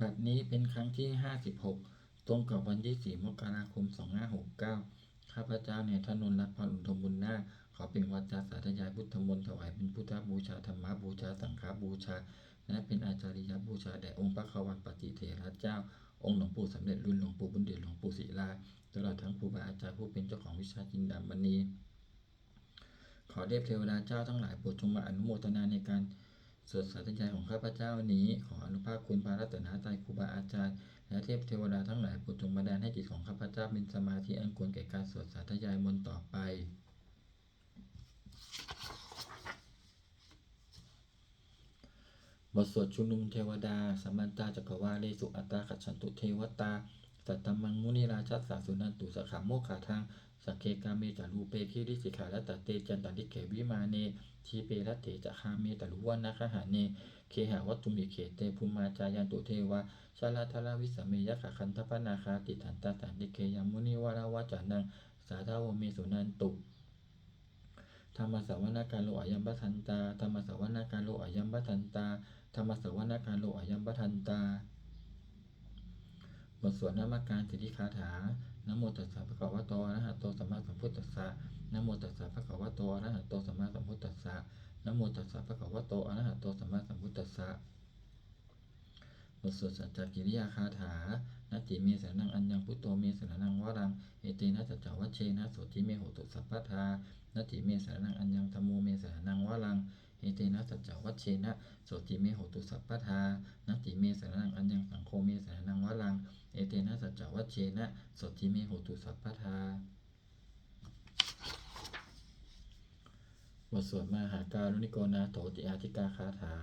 บัดนี้เป็นครั้งที่56ตรงกับวันที่4มกราคม2569ข้าพเจ้าในถนนรัตน์พรอุทมบุญนาคขอเป็นวาจาสาธยายพุทธมนต์ถวายเป็นพุทธบูชาธรรมบูชาสังฆบูชาและเป็นอาจาริยบูชาแด่องค์พระขวันปฏิเถระเจ้าองค์หลวงปู่สำเร็จรุ่นหลวงปู่บุญเดชหลวงปู่ศิลาตลอดทั้งครูบาอาจารย์ผู้เป็นเจ้าของวิชาจินดามณีขอเทพเทวดาเจ้าทั้งหลายโปรดจงมาอนุโมทนาในการสวดสาธยายของข้าพเจ้านี้ขออนุภาพคุณพระรัตนตรัยครูบาอาจารย์และเทพเทวดาทั้งหลายโปรดจงบันดาลให้จิตของข้าพเจ้าเป็นสมาธิอันควรแก่การสวดสาธยายมนต์ต่อไปบทสวดชุมนุมเทวดาสัมมันตาจักรวาเลสุอัตตาขัจฉันตุเทวตาสัตตมังมุนีราชัสสาสุนันตุสขาโมขาทางสักเคกาเมจารูเปคิริสิขาและตเตจันตันติเขวิมาเนทีเปรัตเถจะคาเมตลุวันนาคหาเนเคหาวัตตุมิเขเตภูมาจายันตุเทวาชาลาทลาวิสเมยขคันทปนาคาติถันตาสันติเคยมุนีวราวาจานังสาธาวเมสุนันตุธรรมสวนาการโลอายัมปทันตาธรรมสวนาการโลอายัมปทันตาธรรมสวนาการโลอายัมปทันตาบทสวดนามการสิทธิคาถานะโมตัสสะภะคะวะโตอะระหะโตสัมมาสัมพุทธัสสะนะโมตัสสะภะคะวะโตอะระหะโตสัมมาสัมพุทธัสสะนะโมตัสสะภะคะวะโตอะระหะโตสัมมาสัมพุทธัสสะบทสวดสัจจกิริยาคาถานาติเมสรนังอัญญังพุทโธเมสรนังวรังเอเตนะสัจจวัชเชนะโสติเมโหตุสัพพทานาติเมสรนังอัญญังธัมโมเมสรนังวรังเอเตนะสัจจวัชเชนะโสติเมโหตุสัพพทานาติเมสรนังอัญญังสังโฆเมสรนังวรังเอเตนะสัจจวัชเชนะโสติเมโหตุสัพพทาบทสวดมหาการุณิโกนาโถติอาธิกาคาถา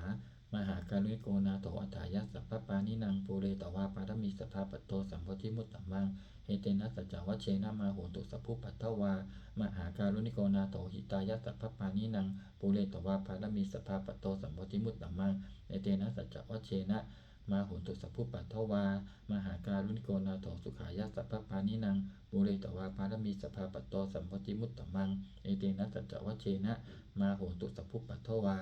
มหาการุณิโกนาโถอัฏฐายะสัพพปานินังปุเรตวาปารมีสัทธาปโตสัมโพธิมุตตมังเอเตนะสัจจวัชเชนะมาโหตุสัพพุปัตถวามหาการุณิโกนาโถหิตายะสัพพปานินังปุเรตวาปารมีสัทธาปโตสัมโพธิมุตตมังเอเตนะสัจจวัชเชนะมาโหตุสัพพุปัตถวามหาการุณิโกนาโถสุขายะสัพพปานินังปุเรตวาปารมีสัพพปโตสัมโพธิมุตตมังเอเตนะสัจจวัชเชนะมาโหตุสัพพุปัตถวา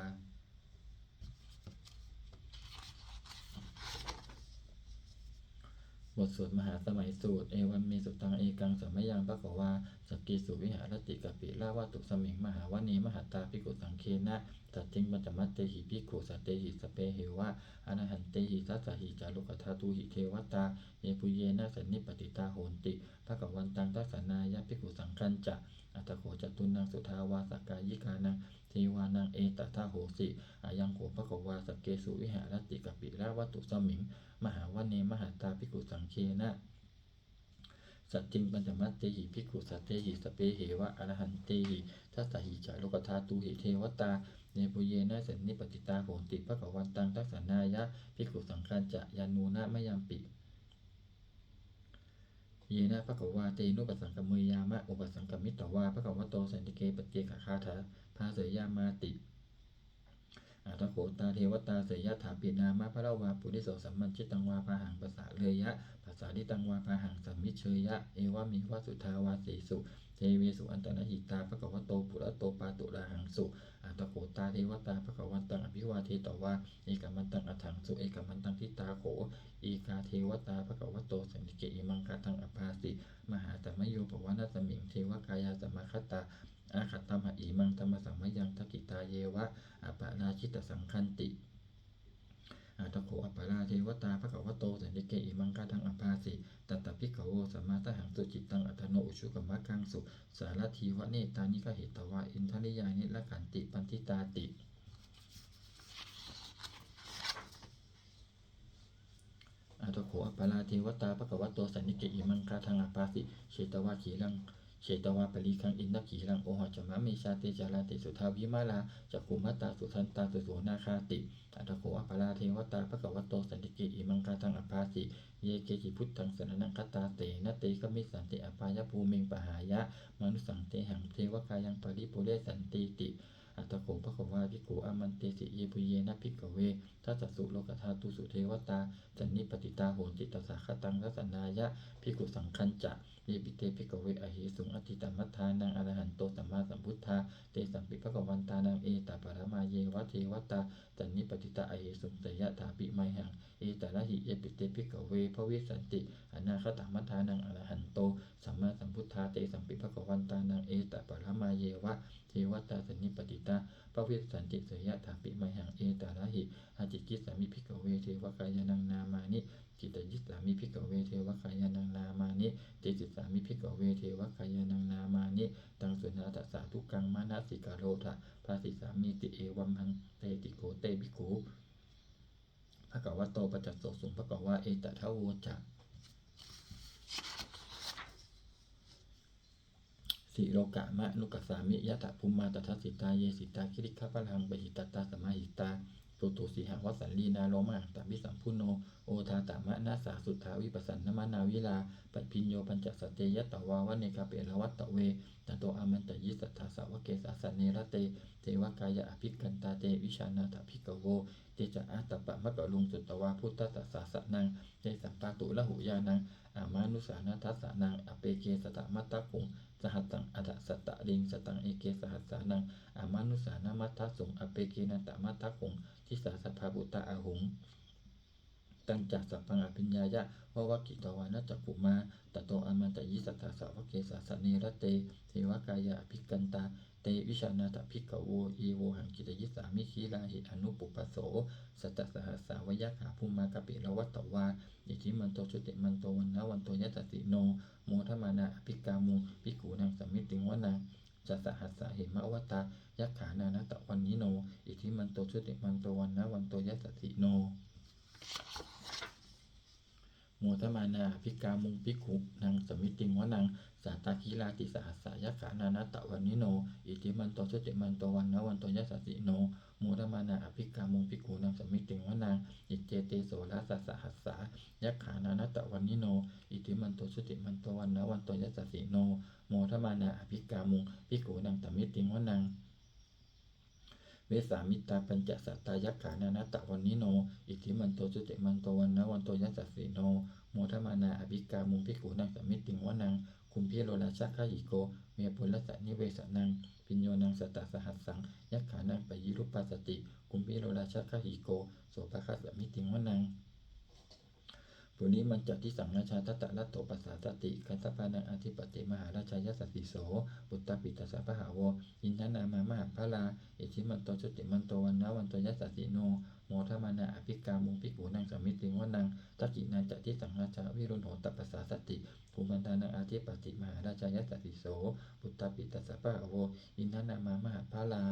บทสวดมหาสมัยสูตรเอวัมเมสุตังเอกังสัมมยังภควาสกกีสุวิหารติกปิลาวาตุสมิงมหาวเนมหัตตาภิกขุสังเคนะสัจจิงปัญจมัตเตหิภิกขุสัตเตหิสเปเหวะอนาหันเตหิทัสสหิจารุกธาตุหิเทวตาเยปุเยนะสันนิปติตาโหนติภควันตังทัสสนายะภิกขุสังคัญจะอัตถโขจตุนังสุทาวาสกายิกานังเทวานังเอตตาโหสิอายังโขภควาสเกสุวิหารติกปิลาวาตุสมิงมหาวเนมหัตตาภิกขุสังเคนะสัจจิงปัญจมัตเตหิภิกขุสัตเตหิสเปเหวะอรหันเตหิทัสสหิจารุกธาตุหิเทวตาเนปุเยนะสันนิปติตาโหติภควันตังทัสสนายะภิกขุสังฆัญจะยานูนะมะยัมปิเยนะภควาเตนุปสังกมยามะอุปสังกมิตตวาภควโตสันติเกปเจกคาถาภาเสยามาติอัตโขตาเทวตาเสยยะถาปินามะพระวาปุริโสสัมมันชิตังวาปาหังภาษาเลยยะภาษาดิตังวาปาหังสัมมิเชยะเอวะมิวะสุทาวาสีสุเทเวสุอันตนะหิตาภควโตปุระโตปาตุระหังสุอัตโขตาเทวตาภควันตังอภิวาเทตวาเอกมันตังอัฏฐังสุเอกมันตังทิตาโขอีกาเทวตาภควโตสันติเกอิมังคาตังอภาสิมหาสัมมโยปวนาสมิงเทวกายาสัมมาคตาอาคัตตมะอิมังธรรมสัมมยังทักิตาเยวะอปะนาชิตสังคันติอาตโขอปะราเทวตาภควโตสันติเกอิมังคาทังอภาสิตัตตภิกขโวสัมมาสัหังสุจิตตังอัตโนอุชุกมะกังสุสารทีวะเนตานิกเหตวะอินทนิยานิละขันติปันทิตาติอาตโขอปะราเทวตาภควโตสันติเกอิมังคาทังอภาสิเชตวะขีลังเชตวาปริคังอินทขีรังโอหจมะเมชาเตจาราติสุทาวิมาลาจักขุมัตตาสุทันตาสุโสนาคาติอัตโขอปาราเทวตาภควโตสันติเกอิมังคาทังอภาสิเยเกจิพุทธังสรณังคตาเตนะเตกมิสันติอปายภูมิงปหายะมนุสังเตหังเทวกายังปริปุเรสันติติ อัตถโขภควาภิกขุอามันเตสิเยปุเยนะภิกขเวทัสสสุโลกธาตุสุเทวตาจันนิปติตาโหนติตสาคตังรัสนายะภิกขุสังคัญจะเยปิเตภิกขเวอหิสุงอติตมัฏฐานังอรหันโตสัมมาสัมพุทธาเตสัมปิภควันตานังเอตปะระมาเยวะเทวตาจันนิปติตาอหิสุงเสยถาปิไมหังเอตระหิเยปิเตภิกขเวภวิสันติอนาคตมัฏฐานังอรหันโตสัมมาสัมพุทธาเตสัมปิภควันตานังเอตปะระมาเยวะเทวตาจันนิปติตาภวิสันติเสยถาปิไมหังเอตระหิอาจิกิสามิภิกขเวเทวกายานังนามานิจิตยิสามิภิกขเวเทวกายานังนามานิเตจิสามิภิกขเวเทวกายานังนามานิตังสุนาตัสสะทุกังมานะสิกาโรทะภาสิสามิติเอวัมหังเตติโกเตภิกขุภะคะวะโตปัจจโสสุภะคะวะเอตทะโวจะสิโลกะมะนุกัสสามิยะถะภูมาตถสิตาเยสิตาคิริขะพลังปหิตตาสมาหิตาตุตุสีหวัสสันลีนาโลมาตวิสัมพุโนโอทาตามะนาสาสุทธาวิปัสสันนมานาวิลาปัจพิญโยปัญจสัตเตยะตวาวะเนกาเปรวัตตะเวตโตอามันตยิสัทธาสาวเกสาสเนระเตเทวกายะอภิกันตาเตวิชานาถภิกขโวเตจะอาตปะมะกะลุงสุตตวาพุทธตัสสะสะนังเตสัมปาตุละหุยานังอามานุสานาทัสสะนังอเปเกสตะมัตตะกุงสหัตตังอัฏสัตตะลิงสตังเอเกสหัสสานังอามานุสานามัตถสุงอเปเกนันตะมัตถกุงทิสาสัพพาบุตตะอาหุงตังจักสัพพังอภิญญายะวะวะกิตวานะจักขุมาตโตอมันตยิสัทธาสาวเกสาสเนระเตเทวกายะอภิกันตาเตวิชานาถภิกขโวเยโวหังกิตยิสามิคีลาหิอนุปุปโสสัตตสหัสสาวยะขาภูมากะปิระวัตตวาอิทิมันโตชุติมันโตวันนะวันโตยะตสิโนโมทมานาอภิกามุภิกขุนังสัมมิติงวนังจะสหัสสาเหมะวตายักขานานะตะวันนิโนอิทิมันโตชุติมันโตวันนะวันโตยะตสิโนโมทมานาภิกามุงภิกขุนังสมิติงวนังสัตตาคีลาติสหัสสายขานานะตะวันนิโนอิทิมันโตชุติมันโตวันนะวันโตยะสสิโนโมทมานาภิกามุงภิกขุนังสมิติงวนังอิเจเตโสราสสหัสสายักขานานะตะวันนิโนอิทิมันโตชุติมันโตวันนะวันโตยะสสิโนโมทมานาภิกามุงภิกขุนังสมิติงวนังเวสามิตาปัญจสัตตายักขานานะตะวันนิโนอิทิมันโตชุติมันโตวันนะวันโตยะสสิโนโมทมานาอภิกามุงภิกขุนังสัมมิติงวนังคุมพิโรราชคหิโกเมปุลสะนิเวสนังปิญโยนังสัตตสหัสสังยักขานังปยิรุปปัสสติคุมพิโรราชคหิโกโสภคัสสมิติงวนังปุริมันจัติสังราชาทัตตะรัตโตปัสสาสติกัสสปานังอธิปติมหาราชายสัสสิโสปุตตปิตัสสะพหาโวอินทนามามหาภลาอิทิมันโตชุติมันโตวันนะวันโตยะสสิโนโมทมานาอภิกามุงภิกขุนังสมิติงวนังทักขินันจัติสังราชาวิรุณโหตปัสสาสติภูมันตานังอธิปติมหาราชายสัสสิโสปุตตปิตัสสะพหาโวอินทนามามหาภลา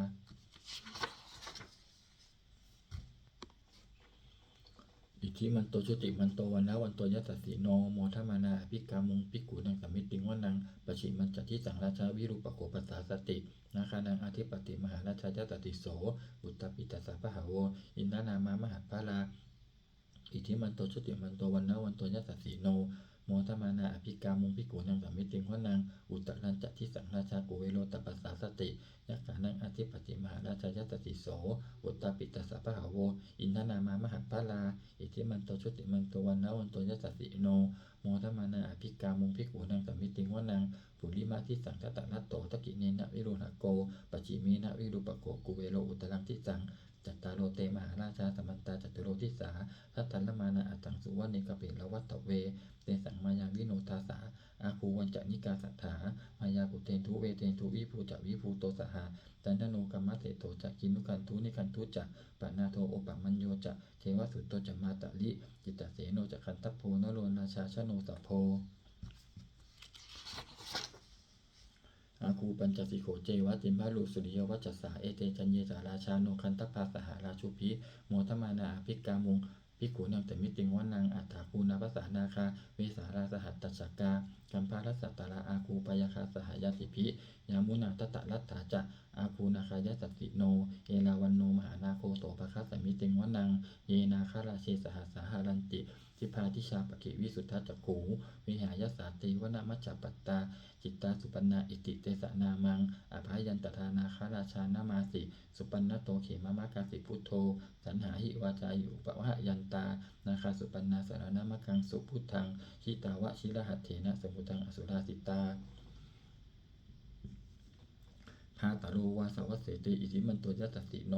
อิทิมันโตชุติมันโตวันนะวันโตยะสสิโนโมทมานาอภิกามุงภิกขุนังสัมมิติงวนังปชิมันจัติสังราชาวิรูปโขปัสสาสตินาคานังอธิปติมหาราชายสัสสิโสอุตตปิตัสสะพหาโวอินทนามามหาภลาอิทิมันโตชุติมันโตวันนะวันโตยะสสิโนโมทมานาอภิกามุงภิกขุนังสัมมิติงวนังอุตตรัญจัติสังราชากุเวโรตปัสสาสติยักขานังอธิปติมหาราชายสัสสิโสอุตตปิตัสสะพหาโวอินทนามามหาภลาอิทิมันโตชุติมันโตวันนะวันโตยะสสิโนโมทมานาอภิกามุงภิกขุนังสัมมิติงวนังปุริมาทิสังทัตตะนัตโตตะกิเนนะวิรุณโกปัจฉิเมนะวิรูปโกกุเวโรอุตตรังทิสังจัตตาโรเตมหาราชาสมันตาจัตุโรทิสาทัตถัลลมานาอัตถังสุวรรณิกเประวัตตเวเตสังมายาวิโนทาสาอาคูวันจนิกาสัทธามายาปุเตนทุเวเตนทุวิภูจะวิภูโตสหาจันทโนกัมมะเตโตจะกินุกันทุนิกันทุจะปะนาโทโอปะมัญโยจะเทวสุตโตจะมาตะลิจิตตเสโนจะคันทัพโพนโรนาชาชโนสัพโพอาคูปัญจสิโขเจวะติมพาลุสุริยวัจจสาเอเตจันเยจาราชาโนคันตภาสหราชุพิโมทมานาอภิกามุงภิกขุนังแต่มิติงวนังอัฏฐาคูนาภาษานาคาเวสาราสหัตตจักกากัมภารัสสัตตาราอาคูปยาคาสหายาติพิยามุนาตตะรัตถาจะอาคูนาคายสัสสิโนเอราวันโนมหานาโคโตภคัสสมิติงวนังเยนาคาราเชสหัสสาหารันติ ทิพาทิชาปกิวิสุทธจักขูวิหายสาติวนมัจจปัตตาจิตตาสุปันนาอิติเตสะนามังอภายันตทานาคาราชานามาสิสุปันนโตเขมามากาสิพุทโธสันหาหิวาจายุปวะยันตานาคาสุปันนาสารนามกังสุพุทธังชิตาวะชิรหัตเถนะสมุตังอสุราสิตาภาตโรวาสวัสเสติอิทิมันตัวยัตติโน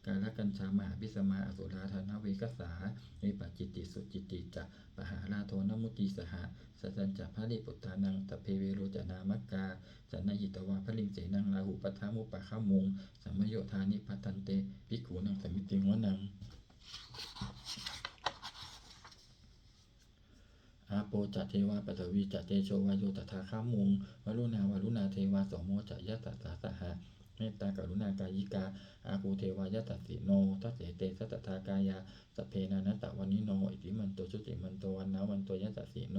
กาลกัญชามหาพิสมาอสุราธนาเวกสาเนปัจจิติสุจิติจะปหาราโทนมุติสหสัจจัพระริปุตตานังตเพเวโรจนามักกาจันนหิตวาพลิงเสนังลาหุปัฏฐามุปะขมุงสัมมโยธานิพัตันเตภิกขุนังสมิติงวนังอาโปจัตเทวาปฐวีจัตเตโชวาโยตถาคามุงวรุณาวรุณาเทวาโสโมจัยตัสสะสหะเมตตากรุณากายิกาอาคูเทวายตัสสิโนทัสเสเตสัตถากายาสเพนานัตตวันิโนอิติมันโตชุติมันโตวันนาวันโตยัสสสิโน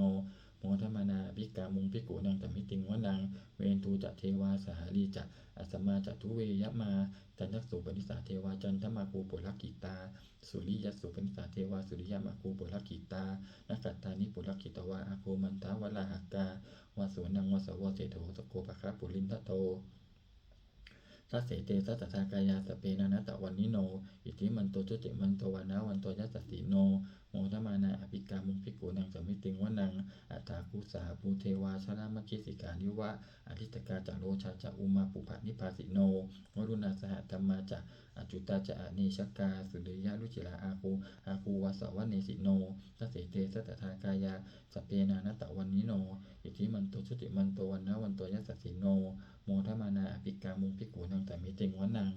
โมทมานาภิกามุงภิกขุนังสมิติงวนังเวนตูจัตเทวาสหารีจัตอัสมาจัตุเวยะมาจันทักสุปนิสาเทวาจันทมาคูปุลกิตาสุริยัสสุปนิสาเทวาสุริยมาคูปุลกิตานักขัตตานิปุลกิตวาอาโคมันทาวลาหกาวาสวนังวาสวเศโธสโกปะคะปุรินทโตทัสเสเตสัตถากายาสเปนานัตตวันนิโนอิทิมันโตจุติมันโตวานาวันโตยัสสสิโนโมทมานาอภิกามุงภิกขุนังสมิติงวนังอัตถาคุสาภูเทวาชนะมคิสิกานิวะอธิตกาจโรชาจะอุมาปุภะนิพาสิโนวรุณาสหธรรมาจะอจุตาจะอเนชกาสุริยะรุจิลาอาคูวาสวะเนสิโนทัสเสเตสัตถากายาสเปนานัตตวันนิโนอิทิมันโตจุติมันโตวันนาวันโตยัสสสิโนโมทมานาอภิกามุงภิกขุนังสมิติงวนัง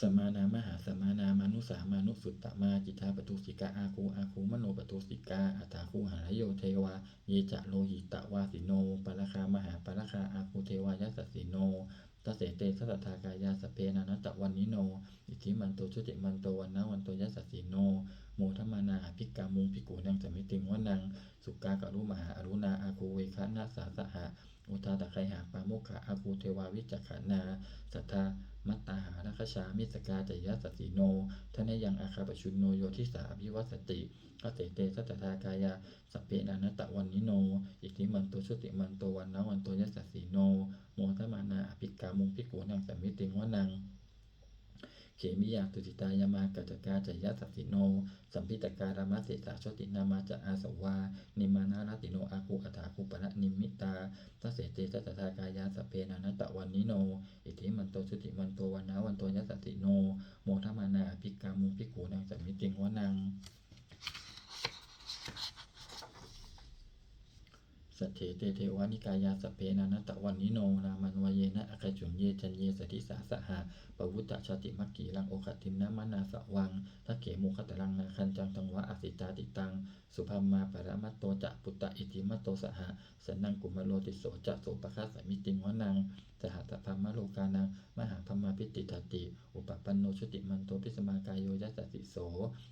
สมานามหาสมานามานุสามานุสุตตะมาจิตาปตุสิกาอาคูมโนปตุสิกาอัตถาคูหารโยเทวาเยจะโลหิตะวาสิโนปราคามหาปราคาอาคูเทวายัสสสิโนทัสเสเตสัตถากายาสเปนานัตตวันนิโนอิทิมันโตชุติมันโตวันนาวันโตยัสสสิโนโมทมานาภิกามุงภิกขุนังสมิติงวนังสุกากรุมหาอรุณาอาคูเวคะนาสาสหะอุทาตะไคหาปาโมขะอาคูเทวาวิจักขานาสัทธามัตตาหาราคชามิสกาจยัสสสิโนทนยังอาคาปชุนโนโยทิสาอภิวัสติกัสเสเตสัตถากายาสเปนานัตตวันนิโนอิทิมันโตชุติมันโตวันนาวันโตยัสสสิโนโมทมานาอภิกามุงภิกขุนังสมิติงวนังเขมิยาตุติตายามากัจจกาจยัสสสิโนสัมพิตการามะเสสาโชตินามาจะอาสวานิมานาลติโนอาคูอัฏฐาคูปนะนิมิตาทัสเสเตสัตถากายาสเปนานัตตวันนิโนอิทิมันโตชุติมันโตวันนาวันโตยัสสสิโนโมทมานาอภิกามุงภิกขุนังสมิติงวนังสัทเถเตเทวานิกายาสเปนานัตตวันนิโนนามันวเยนะอคจุนเยจันเยสติสาสหะปวุตตชาติมักกีลังโอคติมนามานาสวังทักเขมุขตรังนาคันจังตังวะอสิตาติตังสุภามาปรมัตโตจะปุตตะอิติมัตโตสหะสนังกุมโลติโสจะโสปะคะสมิติงวนังสหัตภามโลกานังมหาภมาพิติทัตติอุปปันโนชุติมันโตพิสมากายโยยัสสสิโส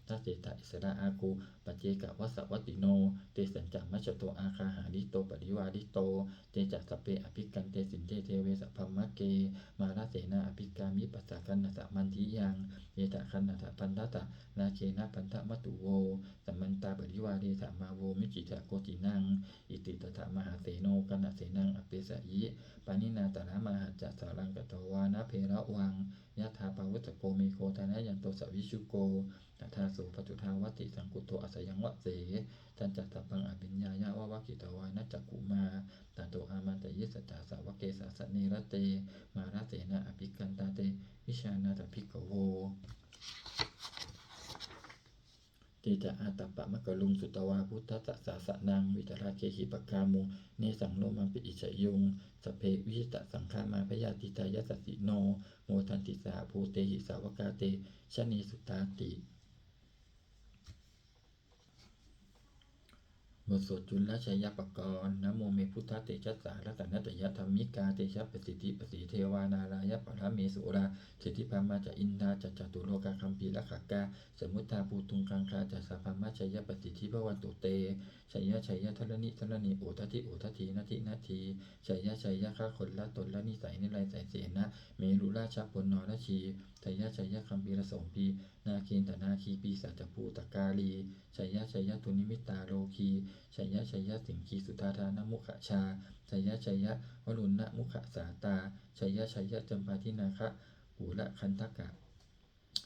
ทัสเสตอิสระอาคูปัจเจกวัสสวัตติโนเตสัญจมัชโตอาคาหาริโตปริวาริโตเตจัสสเปอภิกันเตสินเตเทเวสัพพมะเกมาราเสนาอภิกามิปัสสะกันนะสะมันทิยังเยตะคันนะสะพันทะตะนาเคนะพันธะมัตุโวสัมมันตาปริวาเรสะมาโวมิจิตะโกตินังอิติตถามหาเสโนกันนะเสนังอเปสะยิปานินาตระมหาจัสสารังกตวานะเพระวังยะถาปาวุตโกเมโกทานะยันโตสวิชุโกตัทาสุปจุทาวัติสังกุโตอสยังวะเสจันจัตตปังอภิญญายะวะวะกิตวานะจักขุมาตันโตอามันตยิสตาสาวะเกสะสะเนระเตมาราเสนะอภิกันตาเตวิชานาตภิกขโวเตจะอาตัปปะมะกะลุงสุตวาพุทธสัสสะสะนังวิตราเคหิปกามุเนสังโนมังปิอิชยุงสเพวิหิตะสังฆามาพยาติตายัสสสิโนโมทันติสาภูเตหิสาวกาเตชเนสุตาติ บทสวดจุลชัยปกรณ์นะโมเมพุทธเตชะสารัตนัตยธรรมิกาเตชะประสิทธิประสีเทวานารายะปะระเมสุราสิทธิพามาจะอินทาจะจตุโลกาคัมภีละขากาสมุตตาปูตุงกังคาจะสัพพมาชัยประสิทธิพวันตุเตชัยทรณิโอทัตินาทีชัยข้าคนละตนละนิสัยนิไรใส่เสนะเมรุราชพลนรชีชัยคัมภีระสมพีนาคีนตนาคีปีสัจภูตกาลีชัยตุนิมิตาโลคีชัยสิงคีสุธาธานมุขชาชัยวรุณมุขสาตาชัยจำปาทินาคะปุระคันทกะ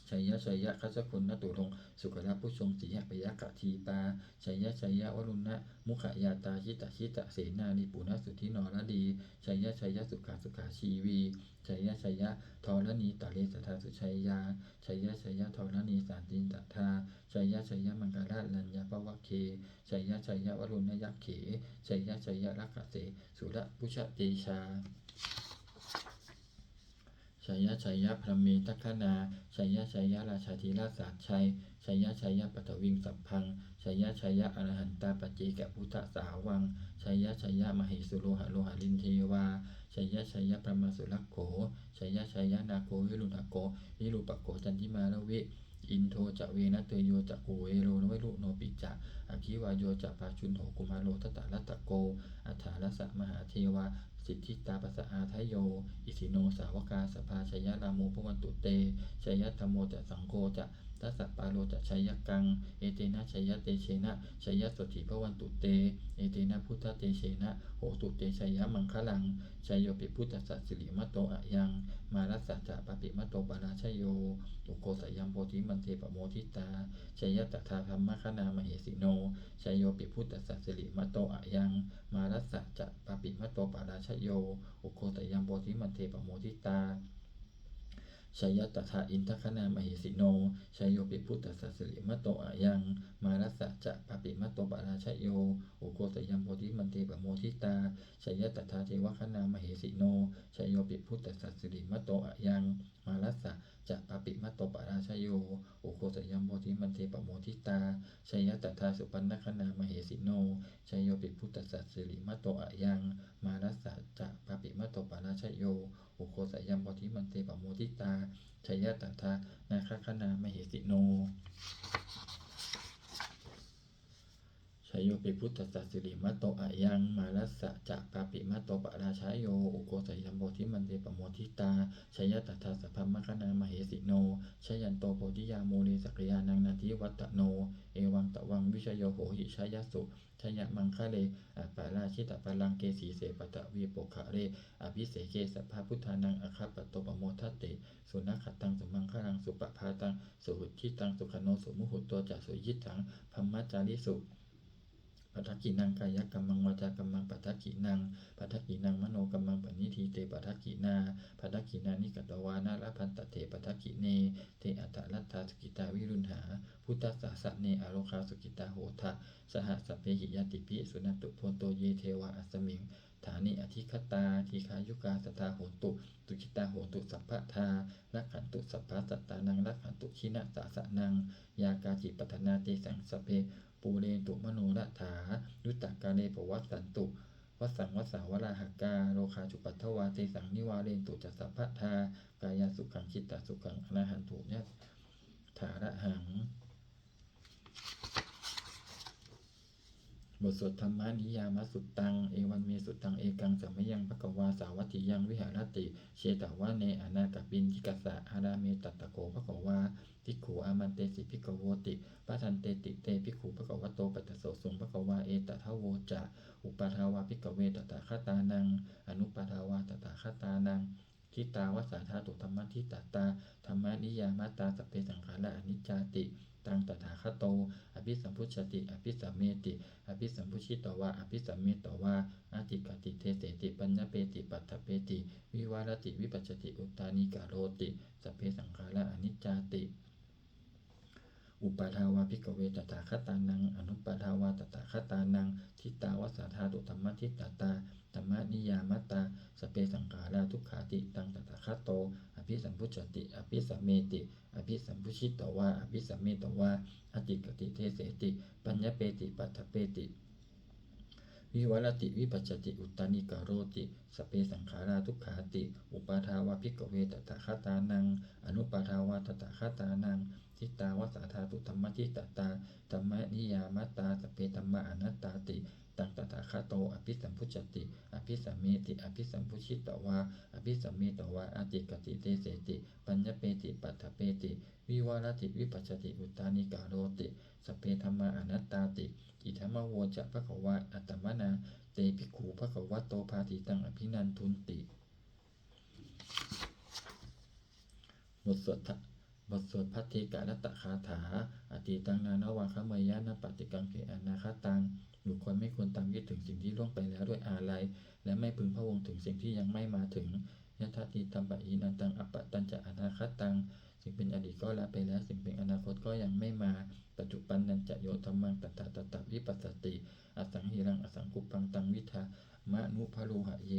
ชัยคัสคนนตุรงสุขละผู้ทรงสีหปยะกะทีปาชัยวรุณมุขยาตาชิตเสนานิปุณสุทธินรดีชัยสุขาชีวีชัยทรณีตะเลสทาสุชัยยาชัยทรณีสานตินตถาชัยมังกราลัญญาปวะเคชัยวรุณยักเขชัยรักขเสสุระพุชเตชาชัยพระเมทัคคณาชัยราชาธิราชสาชัยชัยปัตวิงสัพพังชัยอรหันตาปเจกพุทธสาวังชัยมหิสุโลหลินเทวาชัยพระมสุรักโขชัยนาโกวิรุณโกวิรูปโกจันทิมาลวิอินโทจะเวนะเตโยจะโกเวโรนวิรุโนปิจะอคิวาโยจะปาชุนโหกุมาโลทตะรัตตะโกอัฏฐารสะมหาเทวาสิทธิตาปัสสะอาทโยอิสิโนสาวกาสภาชัยรามโมภวันตุเตชัยธรรมโมจะสังโฆจะทัสสะปาโลจะชัยกังเอเตนะชัยเตเชนะชัยสติภวันตุเตเอเตนะพุทธเตเชนะโหตุเตชัยมังคลังชัยโยปิพุทธสัสสิริมะโตอะยังมารัสสะจะปปิมะโตปราชโยอุโกสยัมโพธิมันเทปโมทิตาชัยตถาธรรมคณามเหสิโนชัยโยปิพุทธสัสสิริมะโตอะยังมารัสสะจะปปิมะโตปราชโยอุโกสยัมโพธิมันเทปโมทิตาชัยตถาอินทคณามหิสิโนชัยโยปิพุทธสัสสิริมะโตอะยังมารัสสะจะปปิมะโตปราชโยอุโกสยัมโพธิมันเทปโมทิตาชัยตถาเทวคณามหิสิโนชัยโยปิพุทธสัสสิริมะโตอะยังมารัสสะจะปปิมะโตปราชโยอุโกสยัมโพธิมันเทปโมทิตาชัยตถาสุปันนคณามหิสิโนชัยโยปิพุทธสัสสิริมะโตอะยังมารัสสะจะปปิมะโตปราชโยอุโคสยัมโพธิมันเตปโมทิตาชัยตถานาคคณามเหสิโนชัยโยปิพุทธสัสสิริมะโตอะยังมารัสสะจะปปิมะโตปราชโยอุโกสยัมโพธิมันเตปโมทิตาชัยตถาสัพพมคณามเหสิโนชยันโตโพธิยาโมเลสักยานังนันทิวัตโนเอวังตะวังวิชโยโหหิชยสุชยมังคะเลอปาราชิตปาลังเกสีเสปตะวีโปคะเรอภิเสเกสัพพพุทธานังอะคะปะโตปโมทัตติสุนัขตังสุมังคะลังสุปภาตังสุหุทิตังสุขโนสุมุหุตโตจะสุยิตังพัมมัจจาริสุปัทกินังกายกัมมังวาจากัมมังปัทกินังมโนกัมมังปณิทีเตปัทกินานิกตวานาลพันตเถปัทกิเนเตอัตตลัตถาสุกิตาวิรุณหาพุทธสาสะเนอโลคาสุกิตาโหทะสหสัพเพหิยติปิสุนันตุโพนโตเยเทวะอัสมิงฐานิอธิคตาทีคายุกาสตาโหตุสุกิตาโหตุสัพพทาลักขันตุสัพพสัตตานังลักขันตุชินะสาสะนังยากาจิปัฏนาเตสังสเพปูเรตุมโนรัฐายุตตกาเลปวัสสันตุวัสสังวัสสาวราหกาโลคาจุปัทวาเตสังนิวาเรตุจัสสะพะทากายาสุขังจิตตสุขังอรหันตุเนี่ยถาระหังบทสวดธรรมนิยามสุตตังเอวันเมสุตตังเอกังสัมมยังภควาสาวัตถิยังวิหารติเชตวะเนอนาคปินทิกัสสะอาราเมตัตตะโกภควาภิกขุอามันเตสิภิกขโวติปะทันเตติเตภิกขุภควโตปัตตโสสุงภควาเอตทะโวจะอุปาทาวาภิกขเวตตาคตานังอนุปาทาวาตตาคตานังทิตาวสาธาตุธรรมทิตตาธรรมนิยามตาสัพเพสังขาระอนิจจาติตังตถาคโตอภิสัมพุชติอภิสัมเมติอภิสัมพุชิตวะอภิสัมเมตวะอาติกติเทเสติปัญญเปติปัตถเปติวิวารติวิปัจจติอุตตานิกาโรติสัพเพสังขาระอนิจจาติอุปาทาวาภิกขเวตถาคตานังอนุปาทาวาตถาคตานังทิตาวสาธาตุธรรมทิตตาธรรมนิยามตาสเปสังขาราทุกขาติตังตถาคโตอภิสัมพุชติอภิสัมเมติอภิสัมพุชิตวะอภิสัมเมตวะอติกติเทเสติปัญญเปติปัตถเปติ วิวรติวิปัจจติอุตตานิกาโรติสเปสังขาราทุกขาติอุปาทาวาภิกขเวตถาคตานังอนุปาทาวาตถาคตานังทิตาวสาธาตุธรรมทิตตาธรรมนิยามตาสเปธรรมะอนัตตาติตังตถาคโตอภิสัมพุจติอภิสัมเมติอภิสัมพุชิตวาอภิสัมเมตวาอาติกติเตเสติปัญญเปติปัฏฐเปติวิวรติวิปัจจติอุตตานิกาโรติสเปธรรมะอนัตตาติอิทัมมโวจะภควะอัตตมนาเตภิกขุภควะโตภาติตังอภินันทุนติบทสวดพัทธิกาลตคาถาอติตังนานวังคะเมยยะนะปฏิกังเขอนาคตังบุคคลไม่ควรตามยึดถึงสิ่งที่ล่วงไปแล้วด้วยอาลัยและไม่พึงพะวงถึงสิ่งที่ยังไม่มาถึงยะทัตติตัมปะหินันตังอัปปะตัญจะอนาคตังสิ่งเป็นอดีตก็ละไปแล้วสิ่งเป็นอนาคตก็ยังไม่มาปัจจุบันนันจะโยธรรมังตถาตถาวิปัสสติอสังหิรังอสังกุปปังตังวิทามะนุภโลหะเย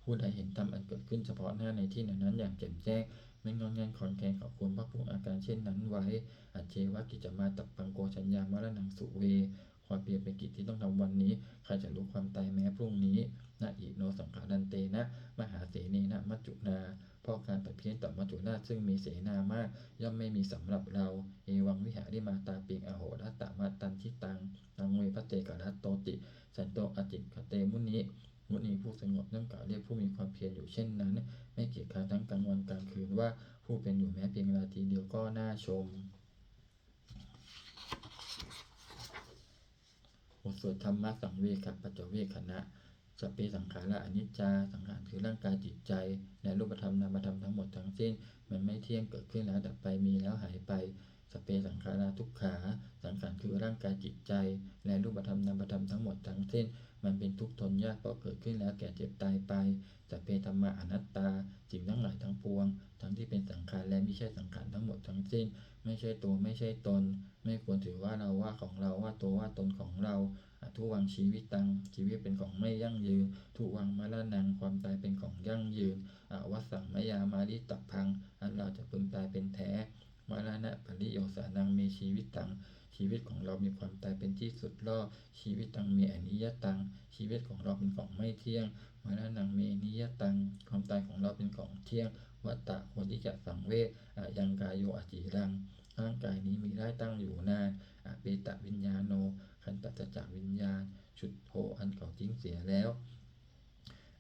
ผู้ใดเห็นธรรมอันเกิดขึ้นเฉพาะหน้าในที่นั้นอย่างแจ่มแจ้งไม่งอนแงนขอนแกงขอควรพักปรุงอาการเช่นนั้นไว้อัจเจวะกิจมาตับปังโกชัญญามรณังสุเวความเพียรเป็นกิจที่ต้องทำวันนี้ใครจะรู้ความตายแม้พรุ่งนี้นะอิโนสังขารันเตนะมหาเสนีนะมัจจุนาเพราะการตัดเพี้ยนต่อมัจจุราชซึ่งมีเสนามากย่อมไม่มีสำหรับเราเอวังวิหาริมาตาปิงอโหรัตตมาตันทิตังตังเวพระเตกรัตโตติสันโตอจิคเตมุนีผู้สงบนั่งกล่าวเรียกผู้มีความเพียรอยู่เช่นนั้นไม่เกียจคร้านทั้งกลางวันกลางคืนว่าผู้เป็นอยู่แม้เพียงนาทีเดียวก็น่าชมบทสวดธรรมะสังเวคปัจจเวคขณะสเปสังขาระอนิจจาสังขารคือร่างกายจิตใจและรูปธรรมนามธรรมทั้งหมดทั้งสิ้นมันไม่เที่ยงเกิดขึ้นแล้วดับไปมีแล้วหายไปสเปสังขาราทุกขาสังขารคือร่างกายจิตใจและรูปธรรมนามธรรมทั้งหมดทั้งสิ้นมันเป็นทุกข์ทนยากเพราะเกิดขึ้นแล้วแก่เจ็บตายไปสเปธรรมะอนัตตาสิ่งทั้งหลายทั้งปวงทั้งที่เป็นสังขารและไม่ใช่สังขารทั้งหมดทั้งสิ้นไม่ใช่ตัวไม่ใช่ตนไม่ควรถือว่าเราว่าของเราว่าตัวว่าตนของเราทุวังชีวิตตังชีวิตเป็นของไม่ยั่งยืนทุวังมรณังความตายเป็นของยั่งยืนวัสสังมยามาริตัพังอันเราจะพึงตายเป็นแท้มรณะปริโยสานังมีชีวิตตังชีวิตของเรามีความตายเป็นที่สุดรอบชีวิตตังมีอนิยตังชีวิตของเราเป็นของไม่เที่ยงมรณังมีนิยตังความตายของเราเป็นของเที่ยงวัตตะคนที่จะสังเวชยังกายโยอจิรังร่างกายนี้มีได้ตั้งอยู่นานเปตะวิญญาโนขันตัสจากวิญญาณชุดโธอันเก่าทิ้งเสียแล้ว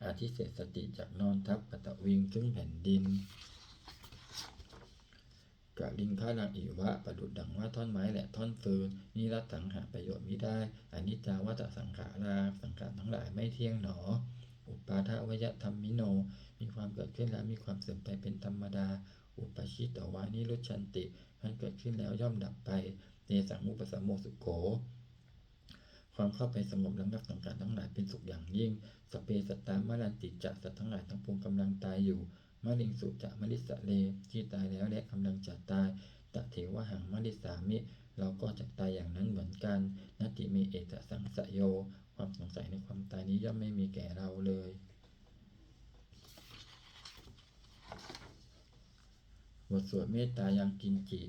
อาทิเศษสติจากนอนทับปัตตวิงซึ่งแผ่นดินกะลิงฆาลังอิวะประดุจดังว่าท่อนไม้และท่อนฟืนนิรัตถังหาประโยชน์มิได้อนิจจาวัฏสังขาราสังขารทั้งหลายไม่เที่ยงหนออุปาทวยธรรมมิโนมีความเกิดขึ้นแล้วมีความเสื่อมไปเป็นธรรมดาอุปชิตวานิรุชันติมันเกิดขึ้นแล้วย่อมดับไปเตสังมุปสัมโมสุโขความเข้าไปสงบระงับสังขารทั้งหลายเป็นสุขอย่างยิ่งสเปสัตตามรันติจะสัตว์ทั้งหลายทั้งปวงกำลังตายอยู่มะลิงสุจะมะลิสะเลที่ตายแล้วและกำลังจะตายตะเถวหังมะลิสามิเราก็จะตายอย่างนั้นเหมือนกันนัตติเมเอตสังสโยความสงสัยในความตายนี้ย่อมไม่มีแก่เราเลยบทสวดเมตตายังกินจิ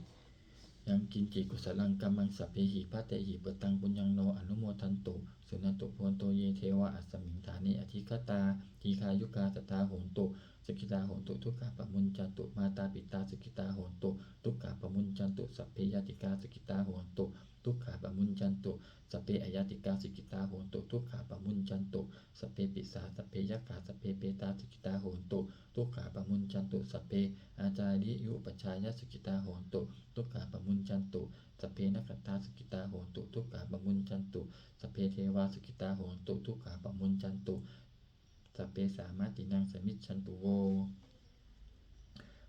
กุศลังกัมมังสัพเพหิภัตเตหิปตังปุญญังโนอนุโมทันตุสุนันตุโพนโตเยเทวะอัสสมิงฐานิอธิคตาทีคายุกาสตาโหนตุสกิตาโหนตุทุกขาปมุญจันตุมาตาปิตาสกิตาโหนตุทุกขาปมุญจันตุสัพเพยติกาสกิตาโหนตุทุกขาปมุญจันตุสัพเพอายติกาสกิตาโหนตุทุกขาปมุญจันตุสัพเพปิสาสัพเพยักขาสัพเพเปตาสกิตาโหนตุทุกขาปมุญจันตุสัพเพอาจาริยุปชายสกิตาโหนตุทุกขาปมุญจันตุสัพเพนักขัตตาสกิตาโหนตุทุกขาปมุญจันตุสัพเพเทวาสกิตาโหนตุทุกขาปมุญจันตุสัพเพสามาตินังสมิจฉันตุโว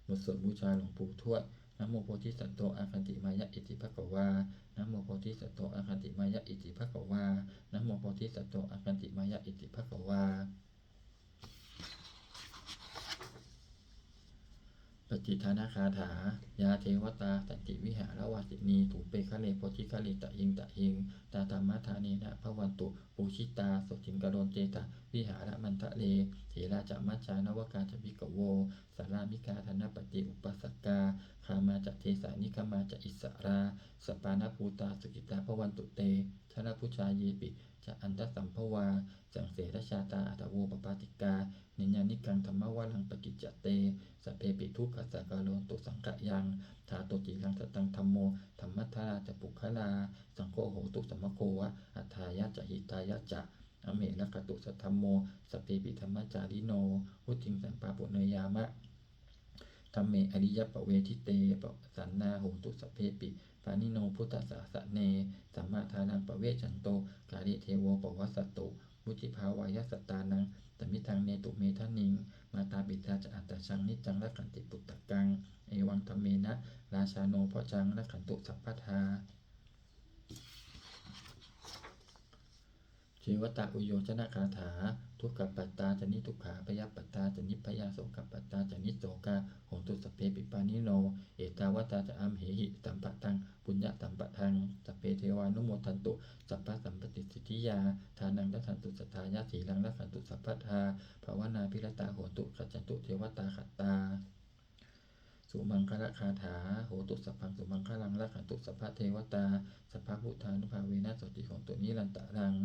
บทสวดบูชาหลวงปู่ทวดนะโมโพธิสัตโตอาคันติมายะอิติภควานะโมโพธิสัตโตอาคันติมายะอิติภควานะโมโพธิสัตโตอาคันติมายะอิติภควาปฏิทานาคาถายาเทวตาสันติวิหารวาสินีถูเปคะเลโพธิคะเลตะยิงตาธรรมธานีนะพระวันตุปูชิตาสถิงกโรนเจตาวิหารมันทะเลเถราจามัจจานวกาจวิกโวสารามิกาธนปฏิอุปสักกา คามาจะเทสานิคามาจะอิสราสปานาภูตาสุกิตาพวันตุเตชนะพุชาเยปิจะอันตสัมภวาสังเสรชาตาอัตโวปปาติกานิญานิกังธรรมวาลังปกิจจเตสเพปิทุกขสักกาโลตุสังกะยังธาโตจิรังสตังธรรมโมธรรมัทธาราจะปุคลาสังโฆโหตุสัมมโควะอัฏฐายะจะหิตายะจะอเมรกตุสัทธัมโมสเพปิธรรมจาริโนวุติงสัมปาปุเนยามะธรรมเมอริยปเวทิเตปสันนาโหตุสเพปิปานิโนพุทธสาสะเนสัมมาทานังปเวชันโตกาลิเทโวปวัสสตุวุติภาวายสตานังตมิทังเนตุเมทะนิงมาตาปิตาจะอัตตชังนิจังละขันติปุตตะกังเอวังธรรมเมนะราชาโนเพาะจังละขันตุสัพพทาเชวตาอุโยชนะคาถาทุกขปัตตาจนิทุกขาพยปัตตาจนิพยาโสกปัตตาจนิโสกาโหตุสเพปิปานิโนเอตาวตาจะอัมเหหิสัมปะตังปุญญะสัมปะทังสเพเทวานุโมทันตุสัพพะสัมปติสิทธิยาทานังละขันตุสัทธายาสีลังละขันตุสัพพทาภาวนาพิรตาโหตุขัจจตุเทวตาขัตตาสุมังคละคาถาโหตุสัพพังสุมังคลังละขันตุสัพพะเทวตาสัพพะพุทธานุภาเวนะสติของตัวนี้ลันตะรัง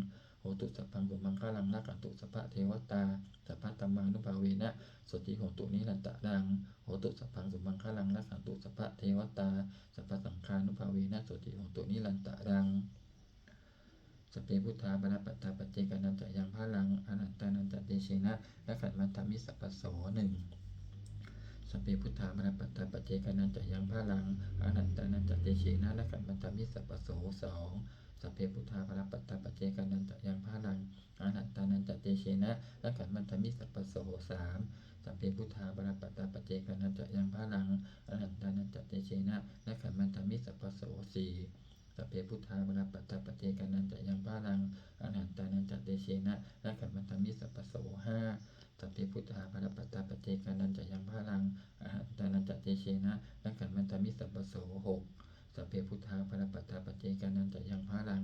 โหตุสัพพังสุมังคลังละขันตุสัพพะเทวตาสัพพะตัมมานุภาเวนะสติของตัวนี้ลันตะรังโหตุสัพพังสุมังคลังละขันตุสัพพะเทวตาสัพพะสังฆานุภาเวนะสติของตัวนี้ลันตะรังสเปพุทธาบรปัตตาปัจเจกานันจะยังพาลังอนันตานันจะเตเชนะและขันมันธรรมิสัพพโสหนึ่งสเปพุทธามรปัตตาปัจเจกานันจะยังพาลังอนันตานันจะเตเชนะและขันมันธรรมิสัพพโสสองสเพพุทธามรปัตตาปัจเจกานันจะยังพาลังอนันตานันจะเตเชนะและขันมันธรรมิสัพพโสสามสเพพุทธามรปัตตาปัจเจกานันจะยังพาลังอนันตานันจะเตเชนะและขันมันธรรมิสัพพโสสี่สเพพุทธามรปัตตาปัจเจกานันจะยังพาลังอนันตานันจะเตเชนะและขันมันธรรมิสัพพโสห้าสัพเพพุทธาภรปัตตาปัจเจกานันจะยังพาลังอหันตานันจะเตเชนะและขันมันตมิสัพพโสหกสัพเพพุทธาภรปัตตาปัจเจกานันจะยังพาลัง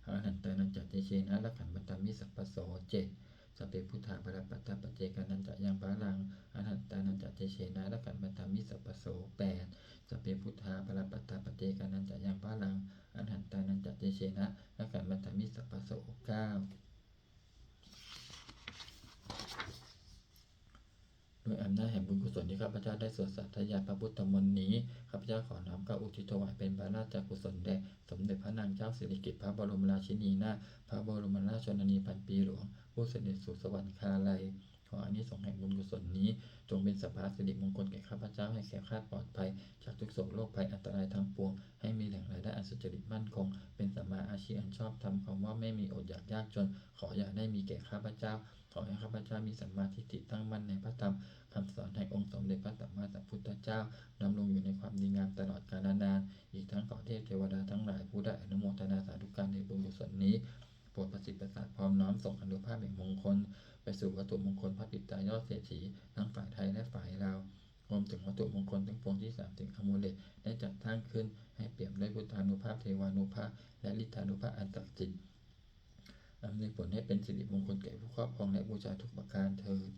อหันตานันจะเตเชนะและขันมันตมิสัพพโสเจ็ดสัพเพพุทธาภรปัตตาปัจเจกานันจะยังพาลังอหันตานันจะเตเชนะและขันมันตมิสัพพโสแปดสัพเพพุทธาภรปัตตาปัจเจกานันจะยังพาลังอหันตานันจะเตเชนะและขันมันตมิสัพพโสเก้าด้วยอำนาจแห่งบุญกุศลที่ข้าพเจ้าได้สวดสาธยายพระพุทธมนต์นี้ข้าพเจ้าขอน้อมกล่าวอุทิศถวายเป็นพระราชกุศลแด่สมเด็จพระนางเจ้าสิริกิติ์พระบรมราชินีนาถพระบรมราชชนนีพันปีหลวงผู้เสด็จสู่สวรรคาลัยขออานิสงส์แห่งบุญกุศลนี้จงเป็นสัพพะสิริมงคลแก่ข้าพเจ้าให้แคล้วคลาดปลอดภัยจากทุกโศกโรคภัยอันตรายทั้งปวงให้มีแหล่งรายได้อันสุจริตมั่นคงเป็นสัมมาอาชีพอันชอบธรรมความว่าไม่มีอดอยากยากจนขออย่าได้มีแก่ข้าพเจ้าขอให้ข้าพเจ้ามีสัมมาทิฏฐิตั้งมั่นในพระธรรมคำสอนแห่งองค์สมเด็จพระสัมมาสัมพุทธเจ้าดำรงอยู่ในความดีงามตลอดกาลนานอีกทั้งขอเทพเทวดาทั้งหลายผู้ได้อนุโมทนาสาธุการในบุญกุศลนี้โปรดประสิทธิ์ประสาทพร้อมน้อมส่งอนุภาพแห่งมงคลไปสู่วัตถุมงคลพระปิตายอดเศรษฐีทั้งฝ่ายไทยและฝ่ายลาวรวมถึงวัตถุมงคลทั้งปวงที่3ถึงอมูเลตได้จัดตั้งขึ้นให้เปี่ยมด้วยพุทธานุภาพเทวานุภาพและฤทธานุภาพอันศักดิ์สิทธิ์อำนวยผลให้เป็นสิริมงคลแก่ผู้ครอบครองและบูชาทุกประการเทอญ